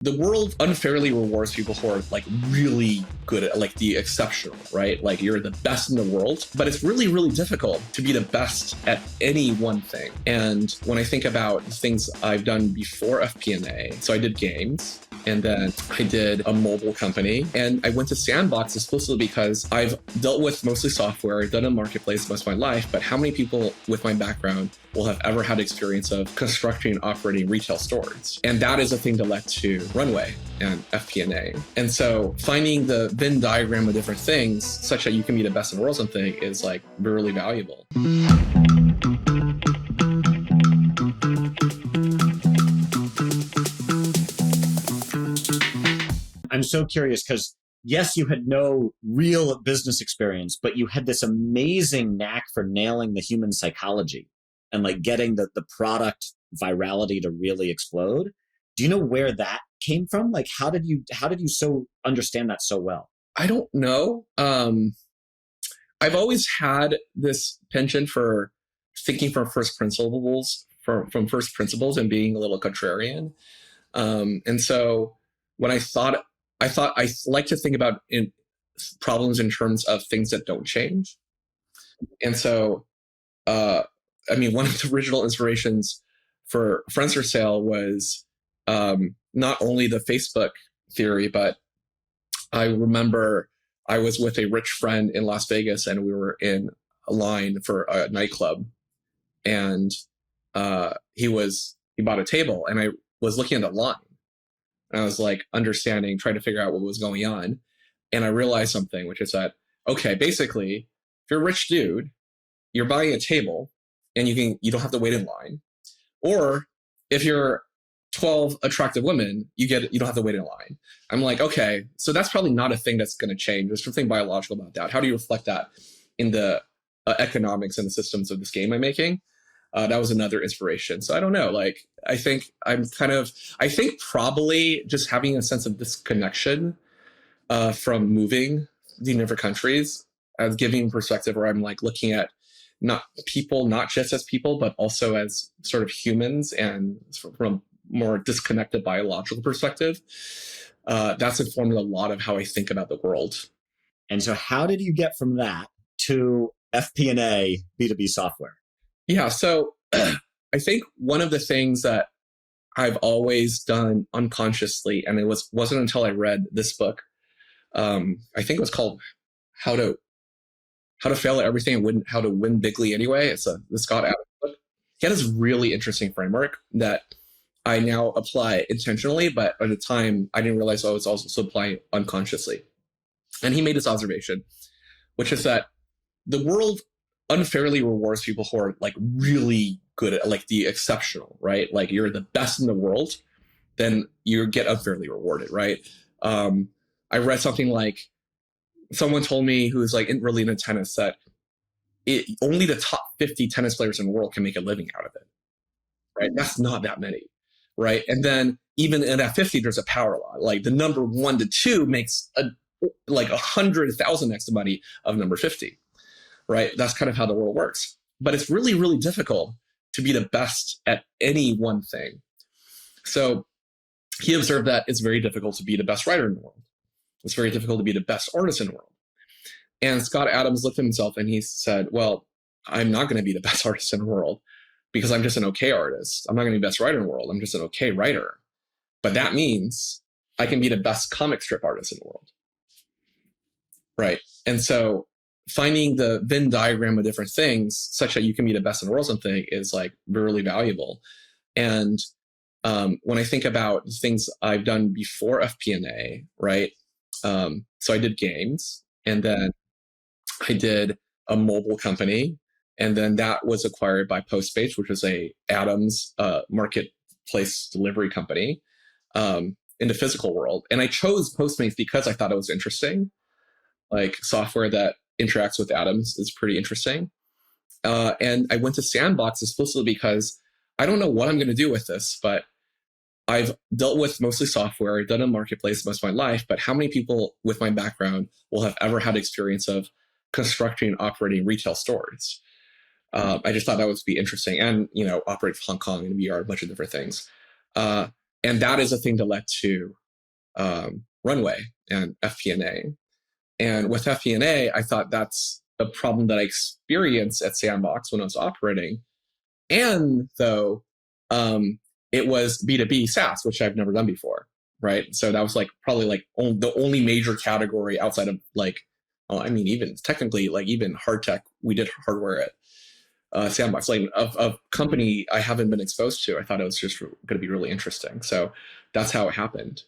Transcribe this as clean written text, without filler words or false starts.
The world unfairly rewards people who are like really good at like the exceptional, right? Like you're the best in the world, but it's really, really difficult to be the best at any one thing. And when I think about things I've done before FP&A, so I did games, and then I did a mobile company, and I went to Sandbox exclusively because I've dealt with mostly software, I've done a marketplace most of my life, but how many people with my background will have ever had experience of constructing and operating retail stores? And that is a thing that led to Runway and FP&A. And so finding the Venn diagram of different things such that you can be the best in the world something is like really valuable. I'm so curious because yes, you had no real business experience, but you had this amazing knack for nailing the human psychology and like getting the product virality to really explode. Do you know where that came from? Like how did you so understand that so well? I don't know. I've always had this penchant for thinking from first principles, from first principles, and being a little contrarian. And so when I thought I like to think about problems in terms of things that don't change. And so, I mean, one of the original inspirations for Friends for Sale was not only the Facebook theory, but I remember I was with a rich friend in Las Vegas, and we were in a line for a nightclub, and he bought a table, and I was looking at the line. And I was like trying to figure out what was going on. And I realized something, which is that, okay, basically, if you're a rich dude, you're buying a table and you don't have to wait in line. Or if you're 12 attractive women, you don't have to wait in line. I'm like, okay, so that's probably not a thing that's going to change. There's something biological about that. How do you reflect that in the economics and the systems of this game I'm making? That was another inspiration. So I don't know. Like, I think probably just having a sense of disconnection from moving to different countries, as giving perspective where I'm like looking at not people, not just as people, but also as sort of humans, and from a more disconnected biological perspective. That's informed a lot of how I think about the world. And so how did you get from that to FP&A B2B software? Yeah, so I think one of the things that I've always done unconsciously, and wasn't until I read this book, I think it was called How to Fail at Everything and How to Win Bigly Anyway. It's the Scott Adams book. He had this really interesting framework that I now apply intentionally, but at the time I didn't realize I was also applying unconsciously. And he made this observation, which is that the world unfairly rewards people who are like really good at like the exceptional, right? Like you're the best in the world, then you get unfairly rewarded, right? I read something like, someone told me who's like really into tennis that only the top 50 tennis players in the world can make a living out of it, right? That's not that many, right? And then even in that 50, there's a power law. Like the number 1 to 2 makes like 100,000x the money of number 50. Right? That's kind of how the world works. But it's really, really difficult to be the best at any one thing. So he observed that it's very difficult to be the best writer in the world. It's very difficult to be the best artist in the world. And Scott Adams looked at himself and he said, well, I'm not going to be the best artist in the world because I'm just an okay artist. I'm not going to be the best writer in the world. I'm just an okay writer. But that means I can be the best comic strip artist in the world. Right? And so finding the Venn diagram of different things such that you can be the best in the world something is like really valuable. And when I think about things I've done before FP&A, right? So I did games, and then I did a mobile company, and then that was acquired by Postmates, which was a Adams marketplace delivery company in the physical world. And I chose Postmates because I thought it was interesting. Like software that interacts with atoms is pretty interesting. And I went to Sandbox explicitly because I don't know what I'm going to do with this, but I've dealt with mostly software. I've done a marketplace most of my life, but how many people with my background will have ever had experience of constructing and operating retail stores? I just thought that would be interesting, and operate Hong Kong and VR, a bunch of different things. And that is a thing that led to Runway and FP&A. And with FP&A, I thought that's a problem that I experienced at Sandbox when I was operating. And though it was B2B SaaS, which I've never done before, right? So that was like probably like the only major category outside of like, I mean, even technically, like even hard tech, we did hardware at Sandbox, like a company I haven't been exposed to. I thought it was just going to be really interesting. So that's how it happened.